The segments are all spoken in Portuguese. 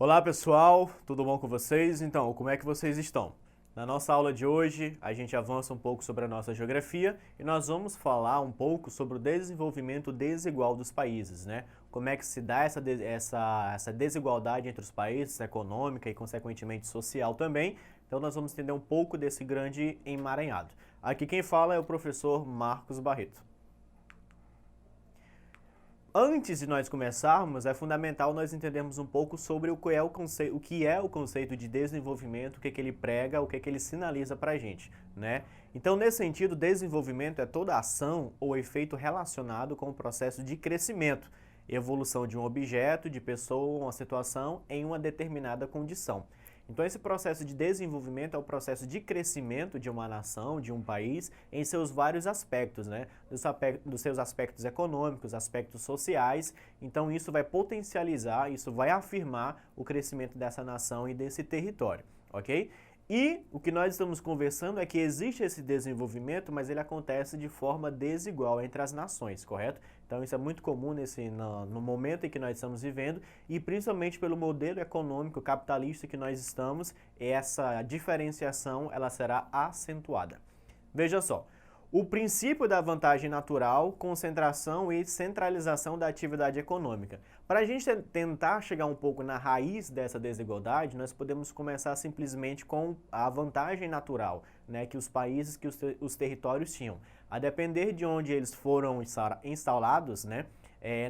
Olá pessoal, tudo bom com vocês? Então, como é que vocês estão? Na nossa aula de hoje, a gente avança um pouco sobre a nossa geografia e nós vamos falar um pouco sobre o desenvolvimento desigual dos países, né? Como é que se dá essa desigualdade entre os países, econômica e, consequentemente, social também. Então, nós vamos entender um pouco desse grande emaranhado. Aqui quem fala é o professor Marcos Barreto. Antes de nós começarmos, é fundamental nós entendermos um pouco sobre o que é o conceito de desenvolvimento, o que ele prega, o que ele sinaliza para a gente, né? Então, nesse sentido, desenvolvimento é toda ação ou efeito relacionado com o processo de crescimento, evolução de um objeto, de pessoa ou uma situação em uma determinada condição. Então, esse processo de desenvolvimento é o processo de crescimento de uma nação, de um país, em seus vários aspectos, né? Dos seus aspectos econômicos, aspectos sociais. Então, isso vai potencializar, isso vai afirmar o crescimento dessa nação e desse território, ok? E o que nós estamos conversando é que existe esse desenvolvimento, mas ele acontece de forma desigual entre as nações, correto? Então isso é muito comum no momento em que nós estamos vivendo e principalmente pelo modelo econômico capitalista que nós estamos, essa diferenciação ela será acentuada. Veja só. O princípio da vantagem natural, concentração e centralização da atividade econômica. Para a gente tentar chegar um pouco na raiz dessa desigualdade, nós podemos começar simplesmente com a vantagem natural, né, que os países, que os territórios tinham. A depender de onde eles foram instalados, né,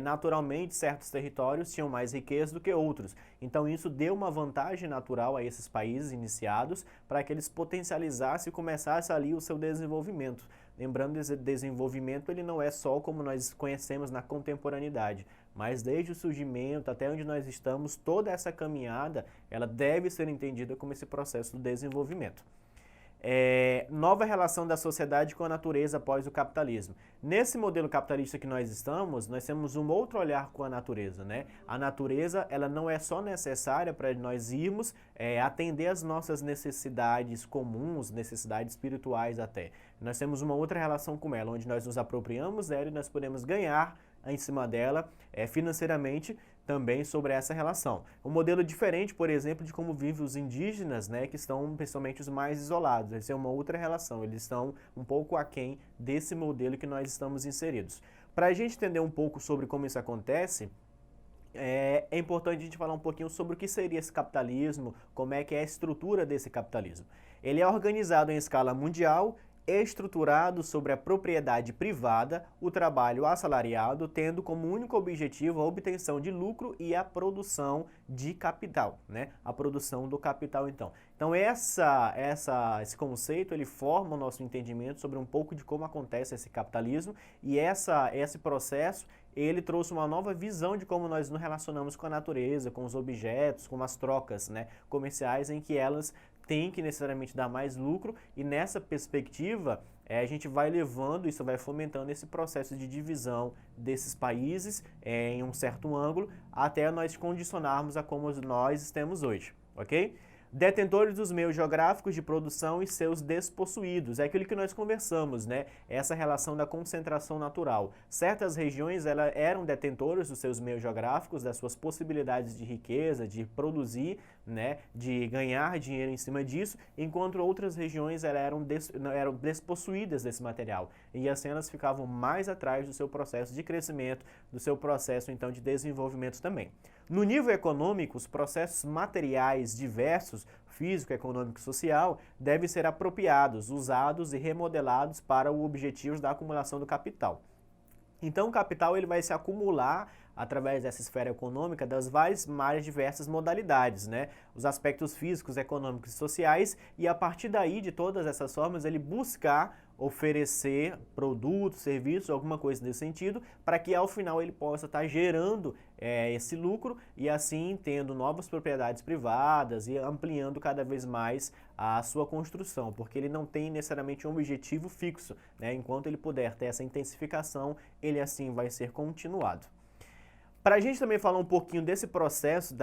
naturalmente certos territórios tinham mais riqueza do que outros. Então isso deu uma vantagem natural a esses países iniciados para que eles potencializassem e começassem ali o seu desenvolvimento. Lembrando que esse desenvolvimento ele não é só como nós conhecemos na contemporaneidade, mas desde o surgimento até onde nós estamos, toda essa caminhada ela deve ser entendida como esse processo do desenvolvimento. Nova relação da sociedade com a natureza após o capitalismo. Nesse modelo capitalista que nós estamos, nós temos um outro olhar com a natureza, né? A natureza, ela não é só necessária para nós irmos atender as nossas necessidades comuns, necessidades espirituais até. Nós temos uma outra relação com ela, onde nós nos apropriamos dela e nós podemos ganhar em cima dela financeiramente também sobre essa relação. Um modelo diferente, por exemplo, de como vivem os indígenas, né, que estão principalmente os mais isolados. Essa é uma outra relação, eles estão um pouco aquém desse modelo que nós estamos inseridos. Para a gente entender um pouco sobre como isso acontece, é importante a gente falar um pouquinho sobre o que seria esse capitalismo, como é que é a estrutura desse capitalismo. Ele é organizado em escala mundial, estruturado sobre a propriedade privada, o trabalho assalariado, tendo como único objetivo a obtenção de lucro e a produção de capital, né? A produção do capital, então. Então, esse conceito, ele forma o nosso entendimento sobre um pouco de como acontece esse capitalismo e esse processo, ele trouxe uma nova visão de como nós nos relacionamos com a natureza, com os objetos, com as trocas, né, comerciais, em que elas tem que necessariamente dar mais lucro e nessa perspectiva a gente vai levando, isso vai fomentando esse processo de divisão desses países em um certo ângulo até nós condicionarmos a como nós estamos hoje, ok? Detentores dos meios geográficos de produção e seus despossuídos. É aquilo que nós conversamos, né? Essa relação da concentração natural. Certas regiões eram detentoras dos seus meios geográficos, das suas possibilidades de riqueza, de produzir, né? De ganhar dinheiro em cima disso, enquanto outras regiões eram despossuídas desse material. E assim elas ficavam mais atrás do seu processo de crescimento, do seu processo então de desenvolvimento também. No nível econômico, os processos materiais diversos, físico, econômico e social, devem ser apropriados, usados e remodelados para o objetivo da acumulação do capital. Então o capital ele vai se acumular através dessa esfera econômica das mais diversas modalidades, né? Os aspectos físicos, econômicos e sociais e a partir daí, de todas essas formas, ele buscar oferecer produtos, serviços, alguma coisa nesse sentido, para que ao final ele possa estar gerando esse lucro e assim tendo novas propriedades privadas e ampliando cada vez mais a sua construção, porque ele não tem necessariamente um objetivo fixo, né? Enquanto ele puder ter essa intensificação, ele assim vai ser continuado. Para a gente também falar um pouquinho desse processo,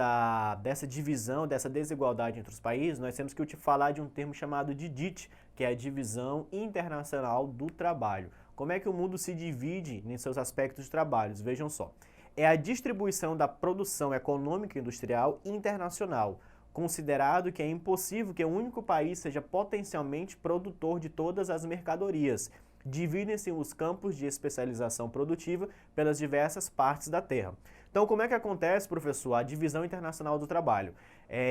dessa divisão, dessa desigualdade entre os países, nós temos que falar de um termo chamado de DIT, que é a Divisão Internacional do Trabalho. Como é que o mundo se divide em seus aspectos de trabalho? Vejam só. é a distribuição da produção econômica e industrial internacional, considerado que é impossível que um único país seja potencialmente produtor de todas as mercadorias. Dividem-se os campos de especialização produtiva pelas diversas partes da Terra. Então, como é que acontece, professor, a divisão internacional do trabalho?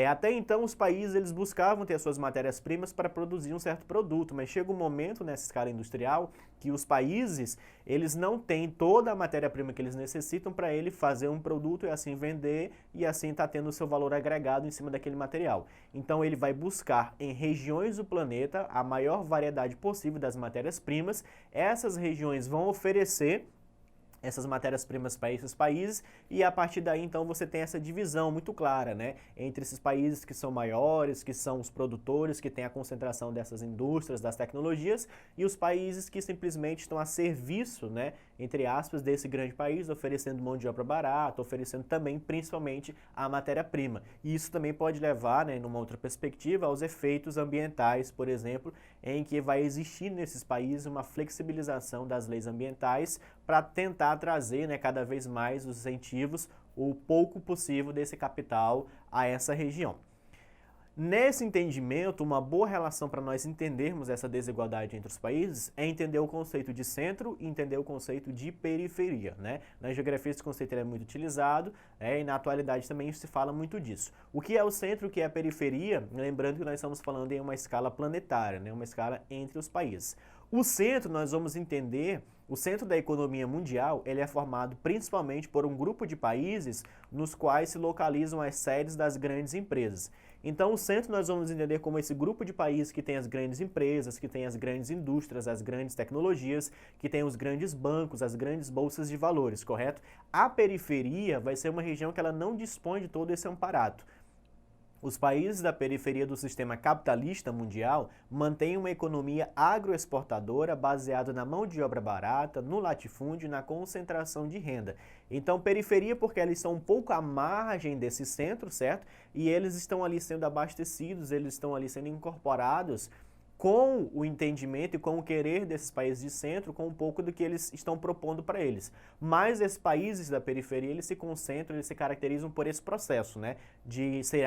Até então, os países eles buscavam ter suas matérias-primas para produzir um certo produto, mas chega um momento nessa escala industrial que os países eles não têm toda a matéria-prima que eles necessitam para ele fazer um produto e assim vender e assim está tendo o seu valor agregado em cima daquele material. Então, ele vai buscar em regiões do planeta a maior variedade possível das matérias-primas. Essas regiões vão oferecer essas matérias-primas para esses países e a partir daí então você tem essa divisão muito clara, né, entre esses países que são maiores, que são os produtores, que têm a concentração dessas indústrias, das tecnologias e os países que simplesmente estão a serviço, né, entre aspas, desse grande país, oferecendo mão de obra barata, oferecendo também principalmente a matéria-prima. E isso também pode levar, né, numa outra perspectiva, aos efeitos ambientais, por exemplo, em que vai existir nesses países uma flexibilização das leis ambientais para tentar trazer, né, cada vez mais os incentivos, o pouco possível desse capital a essa região. Nesse entendimento, uma boa relação para nós entendermos essa desigualdade entre os países é entender o conceito de centro e entender o conceito de periferia, né? Na geografia esse conceito é muito utilizado, e na atualidade também se fala muito disso. O que é o centro, o que é a periferia? Lembrando que nós estamos falando em uma escala planetária, né? Uma escala entre os países. O centro, nós vamos entender, o centro da economia mundial, ele é formado principalmente por um grupo de países nos quais se localizam as sedes das grandes empresas. Então, o centro nós vamos entender como esse grupo de países que tem as grandes empresas, que tem as grandes indústrias, as grandes tecnologias, que tem os grandes bancos, as grandes bolsas de valores, correto? A periferia vai ser uma região que ela não dispõe de todo esse amparato. Os países da periferia do sistema capitalista mundial mantêm uma economia agroexportadora baseada na mão de obra barata, no latifúndio e na concentração de renda. Então, periferia porque eles estão um pouco à margem desse centro, certo? E eles estão ali sendo abastecidos, eles estão ali sendo incorporados com o entendimento e com o querer desses países de centro, com um pouco do que eles estão propondo para eles. Mas esses países da periferia, eles se concentram, eles se caracterizam por esse processo, né, de ser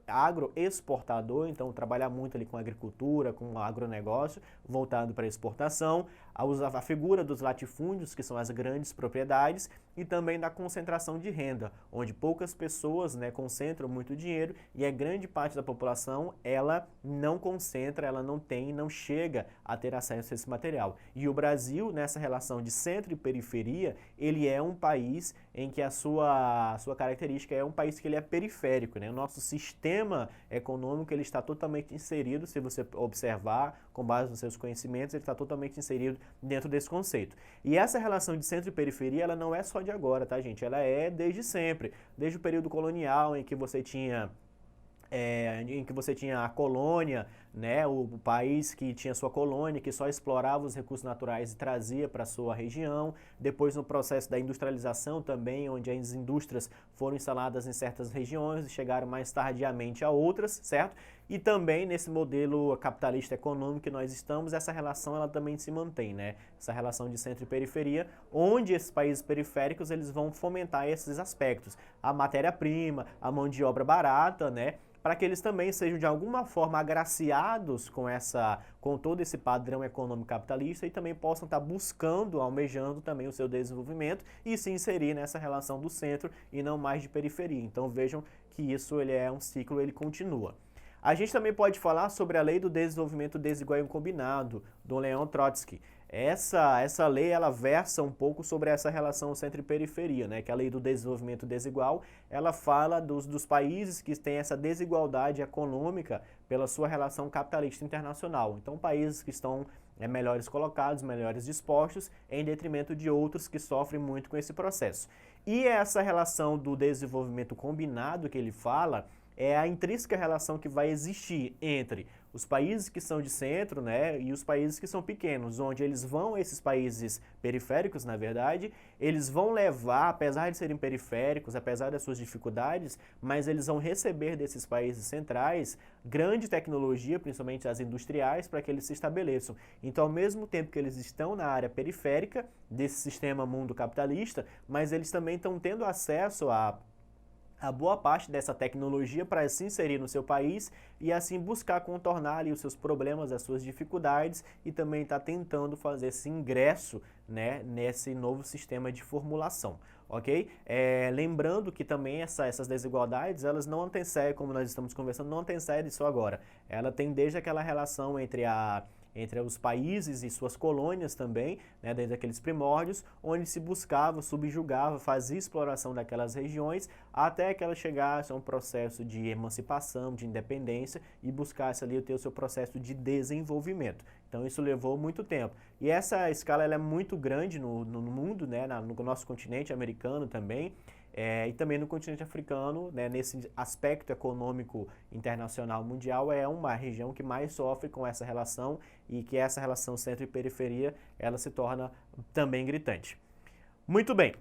agroexportador, então trabalhar muito ali com agricultura, com agronegócio, voltado para exportação, a figura dos latifúndios, que são as grandes propriedades, e também da concentração de renda, onde poucas pessoas, né, concentram muito dinheiro e a grande parte da população, ela não concentra, ela não chega a ter acesso a esse material. E o Brasil, nessa relação de centro e periferia, ele é um país em que a sua característica é um país que ele é periférico, né? O nosso sistema econômico, ele está totalmente inserido, se você observar, com base nos seus conhecimentos, ele está totalmente inserido dentro desse conceito. E essa relação de centro e periferia, ela não é só de agora, tá, gente? Ela é desde sempre, desde o período colonial, em que você tinha a colônia, né, o país que tinha sua colônia, que só explorava os recursos naturais e trazia para a sua região. Depois, no processo da industrialização também, onde as indústrias foram instaladas em certas regiões e chegaram mais tardiamente a outras, certo? E também nesse modelo capitalista econômico que nós estamos, essa relação ela também se mantém, né? Essa relação de centro e periferia, onde esses países periféricos eles vão fomentar esses aspectos. A matéria-prima, a mão de obra barata, né? Para que eles também sejam de alguma forma agraciados com todo esse padrão econômico capitalista e também possam estar buscando, almejando também o seu desenvolvimento e se inserir nessa relação do centro e não mais de periferia. Então vejam que isso ele é um ciclo, ele continua. A gente também pode falar sobre a Lei do Desenvolvimento Desigual e Combinado, do Leon Trotsky. Essa lei, ela versa um pouco sobre essa relação centro e periferia, né? Que é a Lei do Desenvolvimento Desigual, ela fala dos países que têm essa desigualdade econômica pela sua relação capitalista internacional. Então, países que estão melhores colocados, melhores dispostos, em detrimento de outros que sofrem muito com esse processo. E essa relação do desenvolvimento combinado que ele fala, é a intrínseca relação que vai existir entre os países que são de centro, né, e os países que são pequenos, onde esses países periféricos, na verdade, eles vão levar, apesar de serem periféricos, apesar das suas dificuldades, mas eles vão receber desses países centrais grande tecnologia, principalmente as industriais, para que eles se estabeleçam. Então, ao mesmo tempo que eles estão na área periférica desse sistema mundo capitalista, mas eles também estão tendo acesso a boa parte dessa tecnologia para se inserir no seu país e assim buscar contornar ali os seus problemas, as suas dificuldades e também está tentando fazer esse ingresso, né, nesse novo sistema de formulação, ok? Lembrando que também essas desigualdades, elas não antecedem, como nós estamos conversando, não antecedem só agora. Ela tem desde aquela relação entre os países e suas colônias também, né, desde aqueles primórdios, onde se buscava, subjugava, fazia exploração daquelas regiões, até que ela chegasse a um processo de emancipação, de independência e buscasse ali ter o seu processo de desenvolvimento. Então isso levou muito tempo. E essa escala ela é muito grande no mundo, né, no nosso continente americano também, e também no continente africano, né, nesse aspecto econômico internacional mundial, é uma região que mais sofre com essa relação e que essa relação centro e periferia, ela se torna também gritante. Muito bem.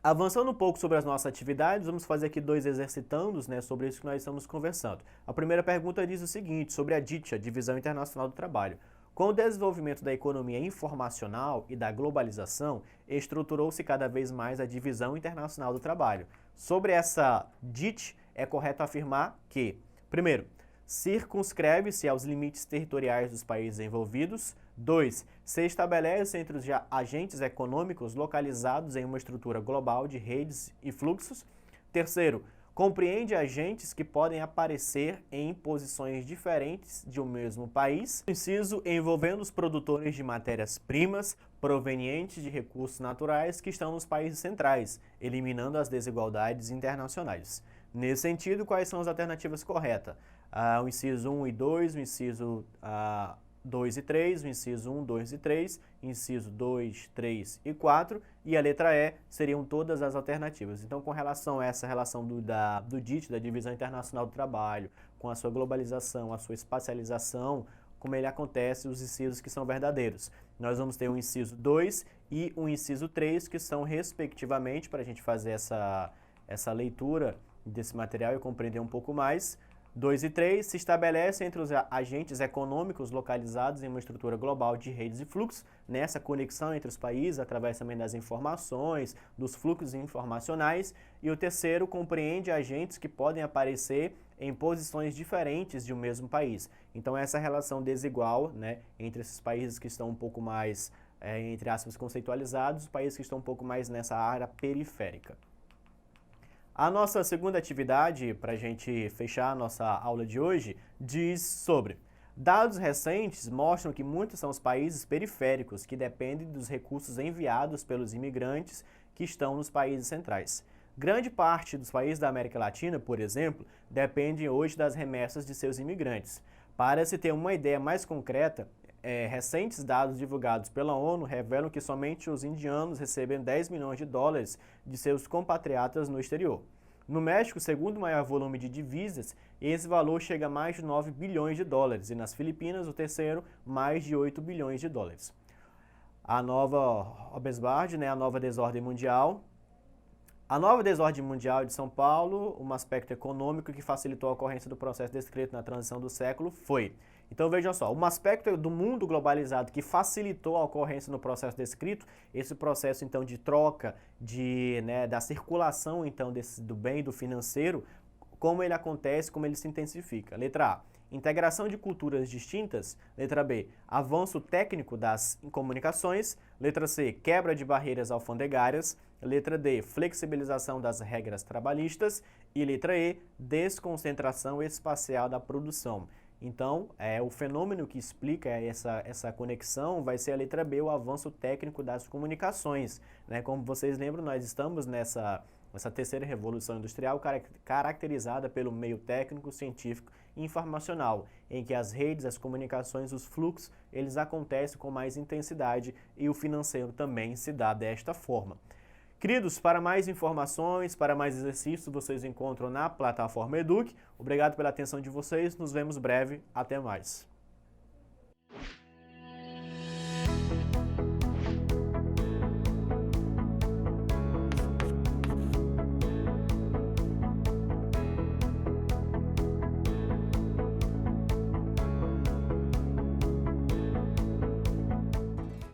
Avançando um pouco sobre as nossas atividades, vamos fazer aqui 2 exercitandos, né, sobre isso que nós estamos conversando. A primeira pergunta diz o seguinte, sobre a DIT, a Divisão Internacional do Trabalho. Com o desenvolvimento da economia informacional e da globalização, estruturou-se cada vez mais a Divisão Internacional do Trabalho. Sobre essa DIT, é correto afirmar que, primeiro, circunscreve-se aos limites territoriais dos países envolvidos. 2. Se estabelece entre os agentes econômicos localizados em uma estrutura global de redes e fluxos. Terceiro, compreende agentes que podem aparecer em posições diferentes de um mesmo país. Inciso, envolvendo os produtores de matérias-primas provenientes de recursos naturais que estão nos países centrais, eliminando as desigualdades internacionais. Nesse sentido, quais são as alternativas corretas? O inciso 1 e 2, o inciso 2 e 3, o inciso 1, 2 e 3, inciso 2, 3 e 4, e a letra E seriam todas as alternativas. Então, com relação a essa relação do DIT, da Divisão Internacional do Trabalho, com a sua globalização, a sua espacialização, como ele acontece, os incisos que são verdadeiros. Nós vamos ter um inciso 2 e um inciso 3, que são, respectivamente, para a gente fazer essa leitura desse material e compreender um pouco mais. 2 e 3 se estabelece entre os agentes econômicos localizados em uma estrutura global de redes e fluxos, nessa conexão entre os países, através também das informações, dos fluxos informacionais. E o terceiro compreende agentes que podem aparecer em posições diferentes de um mesmo país. Então, essa relação desigual, né, entre esses países que estão um pouco mais, entre aspas, conceitualizados, os países que estão um pouco mais nessa área periférica. A nossa segunda atividade, para a gente fechar a nossa aula de hoje, diz sobre: dados recentes mostram que muitos são os países periféricos que dependem dos recursos enviados pelos imigrantes que estão nos países centrais. Grande parte dos países da América Latina, por exemplo, dependem hoje das remessas de seus imigrantes. Para se ter uma ideia mais concreta, recentes dados divulgados pela ONU revelam que somente os indianos recebem 10 milhões de dólares de seus compatriotas no exterior. No México, o segundo maior volume de divisas, esse valor chega a mais de 9 bilhões de dólares, e nas Filipinas, o terceiro, mais de 8 bilhões de dólares. A nova Obesbard, né, a nova desordem mundial. A nova desordem mundial de São Paulo, um aspecto econômico que facilitou a ocorrência do processo descrito na transição do século foi. Então vejam só, um aspecto do mundo globalizado que facilitou a ocorrência no processo descrito, esse processo então de troca, da circulação então do bem e do financeiro, como ele acontece, como ele se intensifica. Letra A, integração de culturas distintas. Letra B, avanço técnico das comunicações. Letra C, quebra de barreiras alfandegárias. Letra D, flexibilização das regras trabalhistas. E letra E, desconcentração espacial da produção. Então, o fenômeno que explica essa conexão vai ser a letra B, o avanço técnico das comunicações. Né? Como vocês lembram, nós estamos nessa terceira revolução industrial caracterizada pelo meio técnico, científico e informacional, em que as redes, as comunicações, os fluxos, eles acontecem com mais intensidade e o financeiro também se dá desta forma. Queridos, para mais informações, para mais exercícios, vocês encontram na plataforma Eduque. Obrigado pela atenção de vocês, nos vemos breve, até mais.